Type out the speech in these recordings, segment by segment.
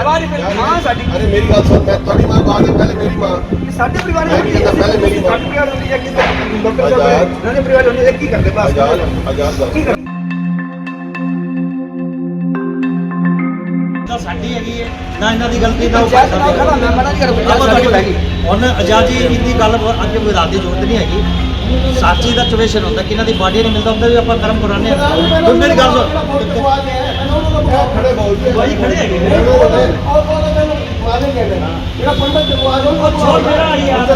परिवार मां साडी अरे मेरी बात सुन, मैं थोड़ी मां बात है, पहले मेरी मां साडे परिवार मैं कहता पहले मेरी मां परिवार होनी है कि डॉक्टर साहब ने परिवार होनी है की करते बस आजाद ਸਾਡੀ ਹੈਗੀ ਹੈ ਨਾ ਇਹਨਾਂ ਦੀ ਗਲਤੀ ਨਾ ਮੈਂ ਮਨਾ ਨਹੀਂ ਕਰਦਾ ਉਹਨੇ ਆਜ਼ਾਦੀ ਦੀ ਗੱਲ ਅੱਜ ਕੋਈ ਰਾਤ ਦੀ ਜ਼ਰੂਰਤ ਨਹੀਂ ਹੈਗੀ ਸਾਚੀ ਦਾ ਚੁਵੇਸ਼ਨ ਹੁੰਦਾ ਕਿ ਇਹਨਾਂ ਦੀ ਬਾਡੀ ਨਹੀਂ ਮਿਲਦਾ ਹੁੰਦਾ ਵੀ ਆਪਾਂ ਕਰਮ ਕਰਾਉਂਦੇ ਆ ਹੁਣ ਮੇਰੀ ਗੱਲ ਸੁਣ खड़े बोल ਭਾਈ ਖੜੇ ਹੈਗੇ मेरा पंडित ਛੋੜ ਮੇਰਾ ਆਈ ਯਾਰ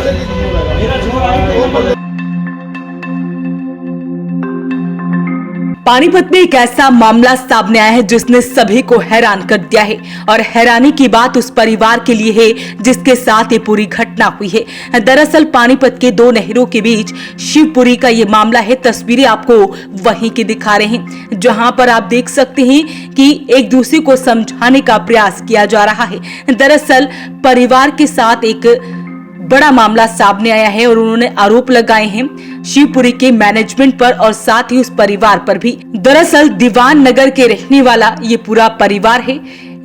ਮੇਰਾ ਛੋੜ ਆਈ पानीपत में एक ऐसा मामला सामने आया है जिसने सभी को हैरान कर दिया है और हैरानी की बात उस परिवार के लिए है जिसके साथ ये पूरी घटना हुई है। दरअसल पानीपत के दो नहरों के बीच शिवपुरी का ये मामला है। तस्वीरें आपको वहीं की दिखा रहे हैं जहां पर आप देख सकते हैं कि एक दूसरे को समझाने का प्रयास किया जा रहा है। दरअसल परिवार के साथ एक बड़ा मामला सामने आया है और उन्होंने आरोप लगाए हैं शिवपुरी के मैनेजमेंट पर और साथ ही उस परिवार पर भी। दरअसल दीवान नगर के रहने वाला ये पूरा परिवार है।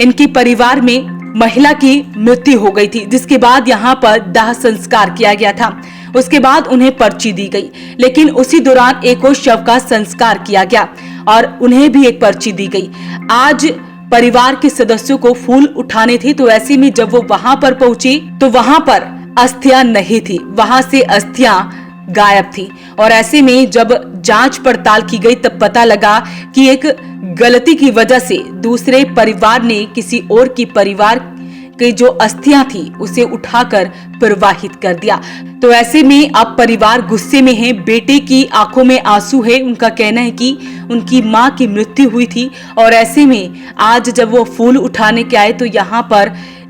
इनके परिवार में महिला की मृत्यु हो गई थी जिसके बाद यहाँ पर दाह संस्कार किया गया था। उसके बाद उन्हें पर्ची दी गई लेकिन उसी दौरान एक और शव का संस्कार किया गया और उन्हें भी एक पर्ची दी गई। आज परिवार के सदस्यों को फूल उठाने थे तो ऐसे में जब वो वहाँ पर पहुंचे तो वहाँ पर अस्थियां नहीं थी, वहां से अस्थियां गायब थी और ऐसे में जब जांच पड़ताल की गई तब पता लगा कि एक गलती की वजह से दूसरे परिवार ने किसी और की परिवार की जो अस्थियां थी उसे उठाकर प्रवाहित कर दिया। तो ऐसे में अब परिवार गुस्से में है। बेटे की आंखों में आंसू है। उनका कहना है कि उनकी मां की मृत्यु हुई थी और ऐसे में आज जब वो फूल उठाने के आए तो यहाँ पर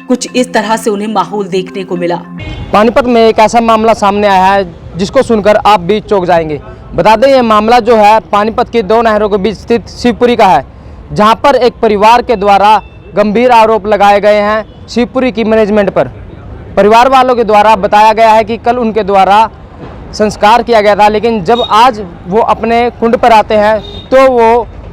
कुछ इस तरह से उन्हें माहौल देखने को मिला। पानीपत में एक ऐसा मामला सामने आया है जिसको सुनकर आप भी चौंक जाएंगे। बता दें ये मामला जो है पानीपत की दो नहरों के बीच स्थित शिवपुरी का है जहां पर एक परिवार के द्वारा गंभीर आरोप लगाए गए हैं शिवपुरी की मैनेजमेंट पर। परिवार वालों के द्वारा बताया गया है कि कल उनके द्वारा संस्कार किया गया था लेकिन जब आज वो अपने कुंड पर आते हैं तो वो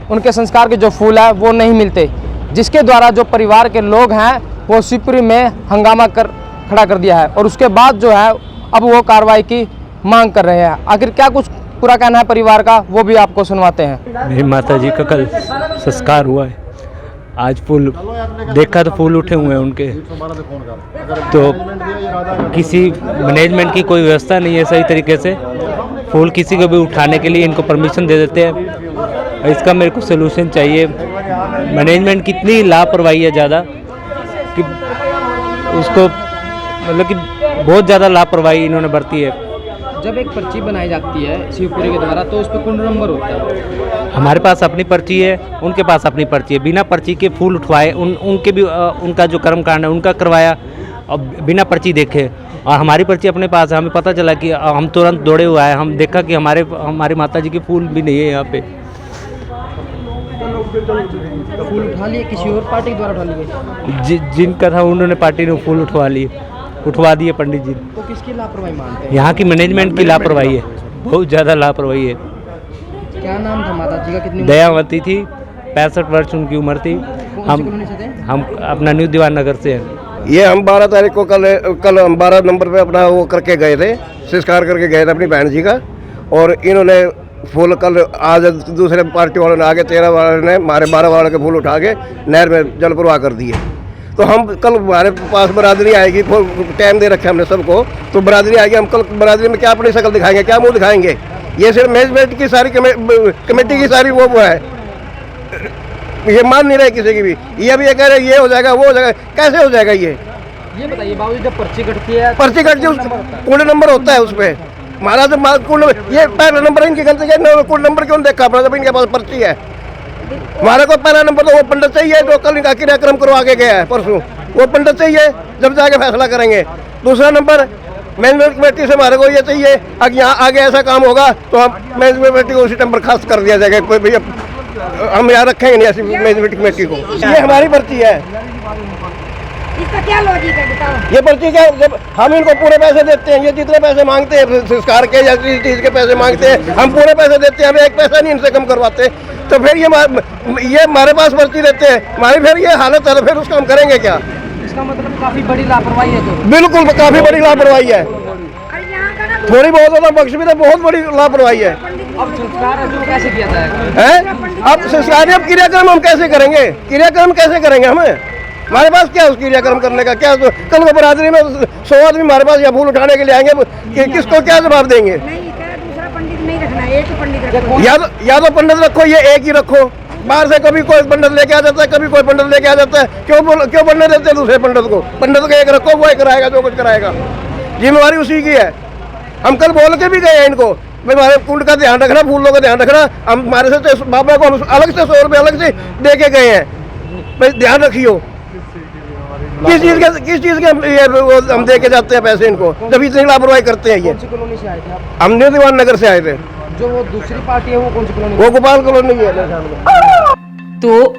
उनके संस्कार के जो फूल है वो नहीं मिलते, जिसके द्वारा जो परिवार के लोग हैं वो शिवपुरी में हंगामा खड़ा कर दिया है और उसके बाद जो है अब वो कार्रवाई की मांग कर रहे हैं। आखिर क्या कुछ पूरा कहना है परिवार का वो भी आपको सुनवाते हैं। मेरी माता जी का कल संस्कार हुआ है। आज फूल देखा तो फूल उठे हुए हैं उनके, तो किसी मैनेजमेंट की कोई व्यवस्था नहीं है सही तरीके से। फूल किसी को भी उठाने के लिए इनको परमिशन दे देते हैं। इसका मेरे को सलूशन चाहिए। मैनेजमेंट कितनी लापरवाही है ज़्यादा कि उसको मतलब कि बहुत ज़्यादा लापरवाही इन्होंने बरती है। जब एक पर्ची बनाई जाती है शिवपुरी के द्वारा तो उस पर कुंड नंबर होता है। हमारे पास अपनी पर्ची है, उनके पास अपनी पर्ची है। बिना पर्ची के फूल उठवाए उनके भी उनका जो कर्मकांड है उनका करवाया और बिना पर्ची देखे। और हमारी पर्ची अपने पास है। हमें पता चला कि हम तुरंत दौड़े हुए आए। हम देखा कि हमारी माता जी के फूल भी नहीं है यहाँ पे। फूल उठा लिए किसी और पार्टी के द्वारा उठा लिए जिनका था उन्होंने पार्टी ने फूल उठवा दिए पंडित जी। तो किसकी लापरवाही मानते हैं? यहाँ की मैनेजमेंट की लापरवाही है, बहुत ज़्यादा लापरवाही है। क्या नाम था माता जी का? कितनी दयावती थी, 65 वर्ष उनकी उम्र थी। हम अपना न्यू दीवान नगर से हैं। ये हम 12 तारीख को कल हम 12 नंबर पे अपना वो करके गए थे, संस्कार करके गए थे अपनी बहन जी का। और इन्होंने फूल कल आज दूसरे पार्टी वालों ने आगे 13 वालों ने हमारे 12 वालों के फूल उठा के नहर में जल प्रवाह कर दिए। तो हम कल हमारे पास बरादरी आएगी, टाइम दे रखे हमने सबको, तो बरादरी आएगी। हम कल बरादरी में क्या अपनी शक्ल दिखाएंगे, क्या मुंह दिखाएंगे? ये सिर्फ मैनेजमेंट की सारी कमेटी की सारी वो है, ये मान नहीं रहे किसी की भी। ये भी ये कह रहे ये हो जाएगा वो हो जाएगा, कैसे हो जाएगा? ये बताइए बाबू, जब पर्ची कटती है पर्ची कटती है कुंड नंबर होता है उस पर। हमारा तो कुंड ये पहला नंबर इनकी गलती है, कुंड नंबर क्यों देखा अपना जब इनके पास पर्ची है। हमारा को पहला नंबर तो वो पंडित चाहिए जो कल इनका क्रियाक्रम करवा के गया है परसों, वो पंडित चाहिए जब जाके फैसला करेंगे। दूसरा नंबर मैनेजमेंट कमेटी से हमारे को ये चाहिए अगर यहाँ आगे ऐसा काम होगा तो हम मैनेजमेंट कमेटी को उसी टाइम बर्खास्त कर दिया जाएगा। भैया हम यहाँ रखेंगे नहीं ऐसी मैनेजमेंट कमेटी को। ये हमारी पर्ची है, इसका क्या लॉजिक है बताओ? ये पर्ची क्या, जब हम इनको पूरे पैसे देते हैं, ये जितने पैसे मांगते हैं संस्कार के या किसी चीज़ के पैसे मांगते हैं, हम पूरे पैसे देते हैं, हमें एक पैसा नहीं इनसे कम करवाते। तो फिर ये हमारे पास पर्ची देते हैं, हमारी फिर ये हालत है, तो फिर उसको हम करेंगे क्या? इसका मतलब काफी बड़ी लापरवाही है। तो बिल्कुल काफी बड़ी लापरवाही है, और यहाँ का ना थोड़ी बहुत ज्यादा बख्श भी तो बहुत बड़ी लापरवाही है। अब संस्कार जो कैसे किया जाएगा? हैं? अब संस्कार अब क्रियाक्रम हम कैसे करेंगे? क्रियाक्रम कैसे करेंगे? हमारे पास क्या उस क्रियाक्रम करने का क्या? कल को बरादरी में 100 आदमी हमारे पास या फूल उठाने के लिए आएंगे, किसको क्या जवाब देंगे? नहीं कह दूसरा पंडित नहीं रखना है, एक ही पंडित रखो। या तो पंडित रखो, ये एक ही रखो। बाहर से कभी कोई पंडित लेके आ जाता है, कभी कोई पंडित लेके आ जाता है, क्यों पंडित देते हैं दूसरे पंडित को? पंडित को एक रखो, वो एक कराएगा जो कुछ कराएगा, जिम्मेवारी उसी की है। हम कल बोल के भी गए हैं इनको, भाई हमारे कुंड का ध्यान रखना, फूलों का ध्यान रखना। हम हमारे से बाबा को हम अलग से 100 रुपये अलग से दे के गए हैं, भाई ध्यान रखियो। किस चीज़ के हम दे के जाते हैं पैसे इनको, जब इतनी लापरवाही करते हैं ये। कॉलोनी से आए थे आप? हम दीवान नगर से आए थे। जो वो दूसरी पार्टी है वो कौन सी कॉलोनी? वो गोपाल कॉलोनी है। तो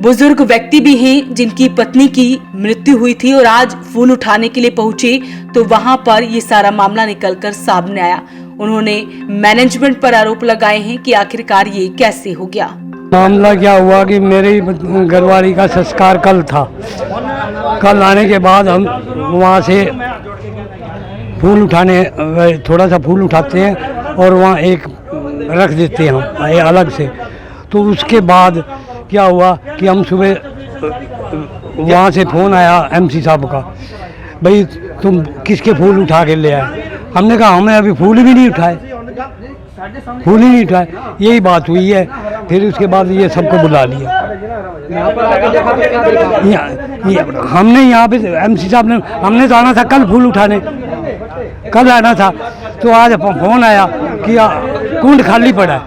बुजुर्ग व्यक्ति भी हैं जिनकी पत्नी की मृत्यु हुई थी और आज फूल उठाने के लिए पहुंचे तो वहां पर ये सारा मामला निकलकर सामने आया। उन्होंने मैनेजमेंट पर आरोप लगाए हैं कि आखिरकार ये कैसे हो गया। मामला क्या हुआ कि मेरी घरवाली का संस्कार कल था। कल आने के बाद हम वहाँ से फूल उठाने, थोड़ा सा फूल उठाते हैं और वहाँ एक रख देते हैं हम अलग से। तो उसके बाद क्या हुआ कि हम सुबह वहाँ से फ़ोन आया एमसी साहब का, भाई तुम किसके फूल उठा के ले आए? हमने कहा हमें अभी फूल भी नहीं उठाए, फूल ही नहीं उठाए। यही बात हुई है। फिर उसके बाद ये सबको बुला लिया। हमने यहाँ पे एमसी साहब ने, हमने तो आना था कल फूल उठाने, कल आना था, तो आज फोन आया कि कुंड खाली पड़ा है,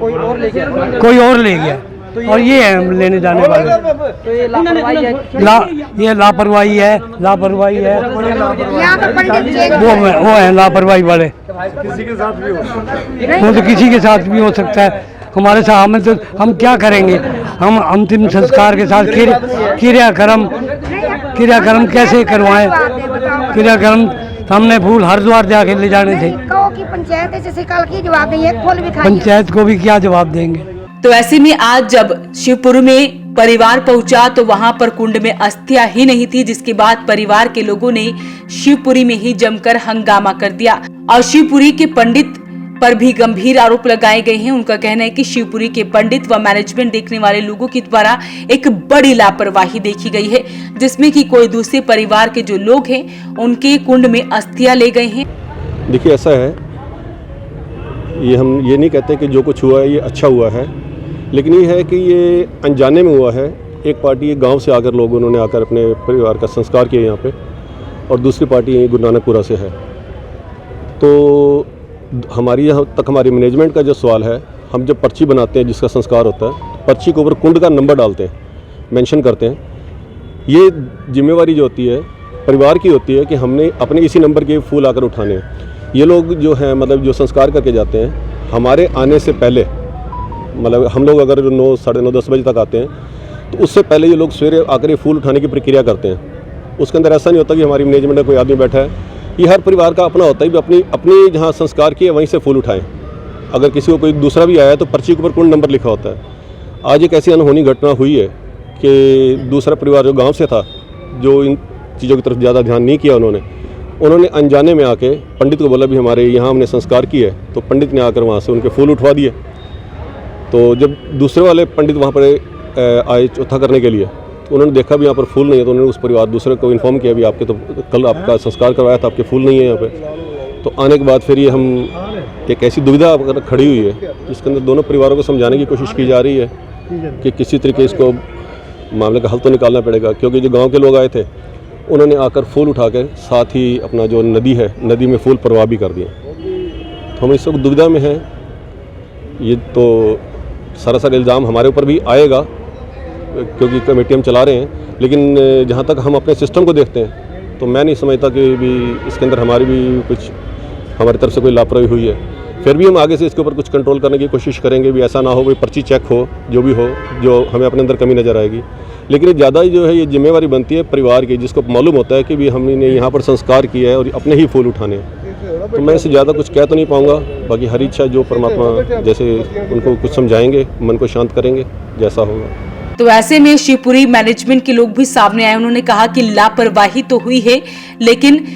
कोई और ले गया। और ये है हम लेने जाने वाले। तो ये लापरवाही है। ये लापरवाही है, लापरवाही है। यहाँ का पंडित चेक वो है लापरवाही वाले। किसी के साथ भी हो, वो तो किसी के साथ भी हो सकता है। हमारे साथ हमें तो हम क्या करेंगे? हम अंतिम संस्कार के साथ क्रियाक्रम कैसे करवाएं? क्रियाक्रम हमने फूल हरिद्वार जाके ले जाने थे। कहो कि पंचायत जैसे कल की जवाब नहीं है, फूल भी खाएंगे। पंचायत को भी क्या जवाब देंगे? तो ऐसे में आज जब शिवपुरी में परिवार पहुंचा तो वहां पर कुंड में अस्थियां ही नहीं थी, जिसके बाद परिवार के लोगों ने शिवपुरी में ही जमकर हंगामा कर दिया और शिवपुरी के पंडित पर भी गंभीर आरोप लगाए गए हैं। उनका कहना है कि शिवपुरी के पंडित व मैनेजमेंट देखने वाले लोगों के द्वारा एक बड़ी लापरवाही देखी गई है, जिसमें कि कोई दूसरे परिवार के जो लोग हैं उनके कुंड में अस्थियां ले गए हैं। देखिए ऐसा है, ये हम ये नहीं कहते कि जो कुछ हुआ है ये अच्छा हुआ है, लेकिन ये है कि ये अनजाने में हुआ है। एक पार्टी गांव से आकर लोग उन्होंने आकर अपने परिवार का संस्कार किया यहाँ पे, और दूसरी पार्टी गुरु नानकपुरा से है। तो हमारी यहाँ तक हमारी मैनेजमेंट का जो सवाल है, हम जब पर्ची बनाते हैं जिसका संस्कार होता है, पर्ची के ऊपर कुंड का नंबर डालते हैं, मेंशन करते हैं। ये जिम्मेवारी जो होती है परिवार की होती है कि हमने अपने इसी नंबर के फूल आकर उठाने हैं। ये लोग जो हैं मतलब जो संस्कार करके जाते हैं, हमारे आने से पहले, मतलब हम लोग अगर 9, साढ़े 9, 10 बजे तक आते हैं तो उससे पहले ये लोग सवेरे आकर ये फूल उठाने की प्रक्रिया करते हैं। उसके अंदर ऐसा नहीं होता कि हमारी मैनेजमेंट में कोई आदमी बैठा है। ये हर परिवार का अपना होता है कि अपनी जहाँ संस्कार किए वहीं से फूल उठाएं। अगर किसी को कोई दूसरा भी आया है तो पर्ची के ऊपर कुंड नंबर लिखा होता है। आज एक ऐसी अनहोनी घटना हुई है कि दूसरा परिवार जो गाँव से था, जो इन चीज़ों की तरफ ज़्यादा ध्यान नहीं किया, उन्होंने अनजाने में आके पंडित को बोला भी हमारे यहाँ हमने संस्कार किया है, तो पंडित ने आकर वहाँ से उनके फूल उठवा दिए। तो जब दूसरे वाले पंडित वहाँ पर आए चौथा करने के लिए, तो उन्होंने देखा भी यहाँ पर फूल नहीं है, तो उन्होंने उस परिवार दूसरे को इन्फॉर्म किया भी आपके तो कल आपका संस्कार करवाया था, आपके फूल नहीं है यहाँ पे। तो आने के बाद फिर ये हम एक ऐसी दुविधा खड़ी हुई है जिसके अंदर दोनों परिवारों को समझाने की कोशिश की जा रही है कि किसी तरीके इसको मामले का हल तो निकालना पड़ेगा, क्योंकि जो गाँव के लोग आए थे उन्होंने आकर फूल उठा के साथ ही अपना जो नदी है, नदी में फूल प्रवाह भी कर दिए। तो हम इस वक्त दुविधा में हैं। ये तो सरासर इल्ज़ाम हमारे ऊपर भी आएगा क्योंकि कमेटी हम चला रहे हैं, लेकिन जहाँ तक हम अपने सिस्टम को देखते हैं तो मैं नहीं समझता कि भी इसके अंदर हमारी भी कुछ हमारी तरफ से कोई लापरवाही हुई है। फिर भी हम आगे से इसके ऊपर कुछ कंट्रोल करने की कोशिश करेंगे भी, ऐसा ना हो कोई पर्ची चेक हो, जो भी हो, जो हमें अपने अंदर कमी नज़र आएगी। लेकिन ज़्यादा जो है ये जिम्मेवारी बनती है परिवार की, जिसको मालूम होता है कि भी हमने यहाँ पर संस्कार किया है और अपने ही फूल उठाने हैं। तो मैं इससे ज़्यादा कुछ कह तो नहीं पाऊँगा। बाकी हर इच्छा जो परमात्मा जैसे उनको कुछ समझाएंगे, मन को शांत करेंगे, जैसा होगा। तो ऐसे में शिवपुरी मैनेजमेंट के लोग भी सामने आए। उन्होंने कहा कि लापरवाही तो हुई है, लेकिन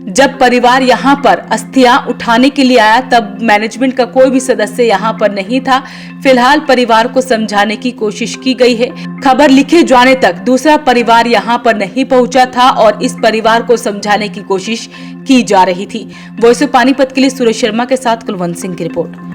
जब परिवार यहाँ पर अस्थियां उठाने के लिए आया तब मैनेजमेंट का कोई भी सदस्य यहाँ पर नहीं था। फिलहाल परिवार को समझाने की कोशिश की गई है। खबर लिखे जाने तक दूसरा परिवार यहाँ पर नहीं पहुंचा था और इस परिवार को समझाने की कोशिश की जा रही थी। वॉइस ऑफ पानीपत के लिए सुरेश शर्मा के साथ कुलवंत सिंह की रिपोर्ट।